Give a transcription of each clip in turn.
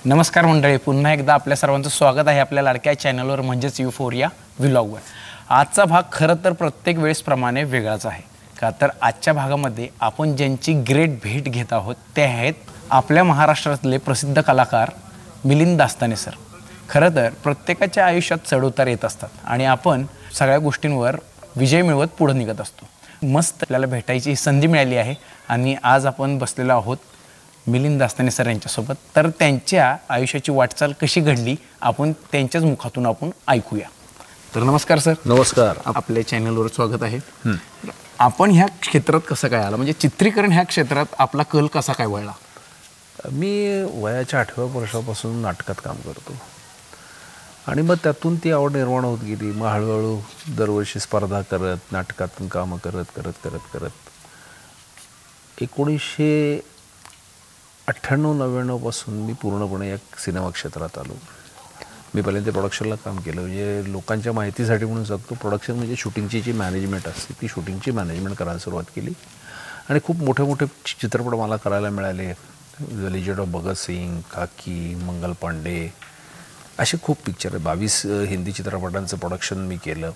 नमस्कार मंडळी, पुन्हा एकदा आपल्या सर्वांचं स्वागत आहे आपल्या लाडक्या चॅनलवर म्हणजेच युफोरिया व्लॉगवर। आजचा भाग खरं तर प्रत्येक वेळेसप्रमाणे वेगळाच आहे का तर आजच्या भागामध्ये आपण ज्यांची ग्रेट भेट घेत आहोत ते आहेत आपल्या महाराष्ट्रातले प्रसिद्ध कलाकार मिलिंद दास्ताने सर। खरं तर प्रत्येकाच्या आयुष्यात चढउतार येत असतात आणि आपण सगळ्या गोष्टींवर विजय मिळवत पुढे निघत असतो। मस्त आपल्याला भेटायची संधी मिळाली आहे आणि आज आपण बसलेलो आहोत मिलिंद दास्ताने सर यांच्यासोबत। तर त्यांच्या आयुष्याची वाटचाल कशी घडली आपण त्यांच्याच मुखातून आपण ऐकूया। तर नमस्कार सर। नमस्कार। आपल्या चॅनलवर स्वागत आहे। आपण ह्या क्षेत्रात कसं काय आला, म्हणजे चित्रीकरण ह्या क्षेत्रात आपला कल कसा काय वळला? मी वयाच्या 8व्या वर्षापासून नाटकात काम करतो आणि मग त्यातून ती आवड निर्माण होत गेली। मग हळूहळू दरवर्षी स्पर्धा करत नाटकातून कामं करत 1998-99 पासून मी पूर्णपणे या सिनेमा क्षेत्रात आलो। मी पहिल्यांदा प्रोडक्शनला काम केलं, म्हणजे लोकांच्या माहितीसाठी म्हणून सांगतो, प्रोडक्शन म्हणजे शूटिंगची जी मॅनेजमेंट असते ती शूटिंगची मॅनेजमेंट करायला सुरुवात केली आणि खूप मोठे मोठे चित्रपट मला करायला मिळाले। The legend of Bhagat Singh, Khaki, Mangal Pande असे खूप पिक्चर, 22 हिंदी चित्रपटांचं प्रोडक्शन मी केलं,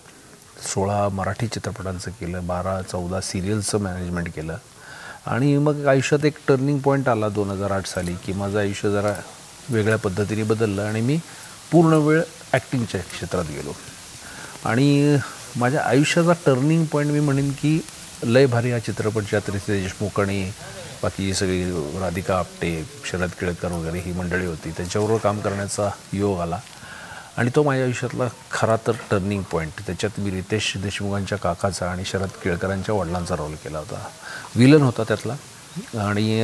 16 मराठी चित्रपटांचं केलं, 12-14 सिरियल्सचं मॅनेजमेंट केलं आणि मग आयुष्यात एक टर्निंग पॉईंट आला 2008 साली की माझं आयुष्य जरा वेगळ्या पद्धतीने बदललं आणि मी पूर्ण वेळ ॲक्टिंगच्या क्षेत्रात गेलो आणि माझ्या आयुष्याचा टर्निंग पॉईंट मी म्हणेन की लय भारी हा चित्रपट, ज्यात रितेश देशमुख आणि बाकी सगळी राधिका आपटे, शरद केळकर वगैरे ही मंडळी होती, त्यांच्याबरोबर काम करण्याचा योग आला आणि तो माझ्या आयुष्यातला खरा तर टर्निंग पॉईंट। त्याच्यात मी रितेश देशमुखांच्या काकाचा आणि शरद केळकरांच्या वडिलांचा रोल केला होता। विलन होता त्यातला आणि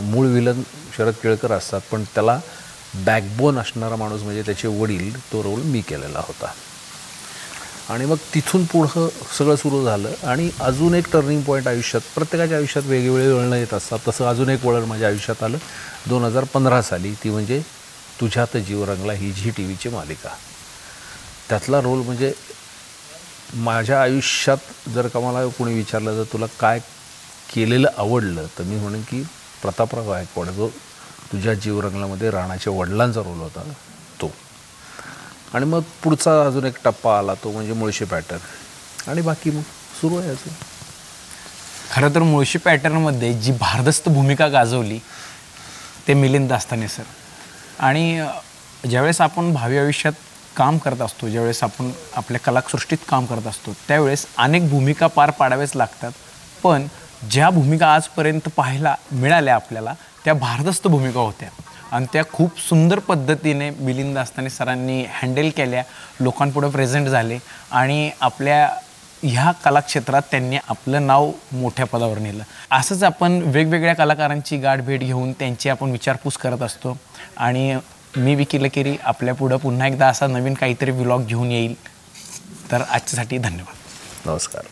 मूळ विलन शरद केळकर असतात, पण त्याला बॅकबोन असणारा माणूस म्हणजे त्याचे वडील, तो रोल मी केलेला होता आणि मग तिथून पुढं सगळं सुरू झालं आणि अजून एक टर्निंग पॉईंट आयुष्यात, प्रत्येकाच्या आयुष्यात वेगवेगळे वळणं येत असतात, तसं अजून एक वळण माझ्या आयुष्यात आलं 2015 साली। ती म्हणजे तुझ्यात जीव रंगला ही झी टीव्हीची मालिका। त्यातला रोल म्हणजे माझ्या आयुष्यात जर का मला कोणी विचारलं तर तुला काय केलेलं आवडलं तर मी म्हणेन की प्रतापराव गायकवाड, जो तुझ्या जीव रंगलामध्ये राणाच्या वडिलांचा रोल होता तो। आणि मग पुढचा अजून एक टप्पा आला तो म्हणजे मुळशी पॅटर्न आणि बाकी मग सुरू आहे असं। खरं तर मुळशी पॅटर्नमध्ये जी भारदस्त भूमिका गाजवली ते मिलिंद दास्ताने सर। आणि ज्यावेळेस आपण भावी आयुष्यात काम करत असतो, ज्यावेळेस आपण आपल्या कलासृष्टीत काम करत असतो, त्यावेळेस अनेक भूमिका पार पाडाव्याच लागतात, पण ज्या भूमिका आजपर्यंत पाहायला मिळाल्या आपल्याला त्या भारदस्त भूमिका होत्या आणि त्या खूप सुंदर पद्धतीने मिलिंद दास्ताने सरांनी हँडल केल्या, लोकांपुढे प्रेझेंट झाले आणि आपल्या ह्या कलाक्षेत्रात त्यांनी आपलं नाव मोठ्या पदावर नेलं। असंच आपण वेगवेगळ्या कलाकारांची गाठ भेट घेऊन त्यांची आपण विचारपूस करत असतो आणि मी विकी लकेरी आपल्यापुढं पुन्हा एकदा असा नवीन काहीतरी व्लॉग घेऊन येईल। तर आजच्यासाठी धन्यवाद। नमस्कार।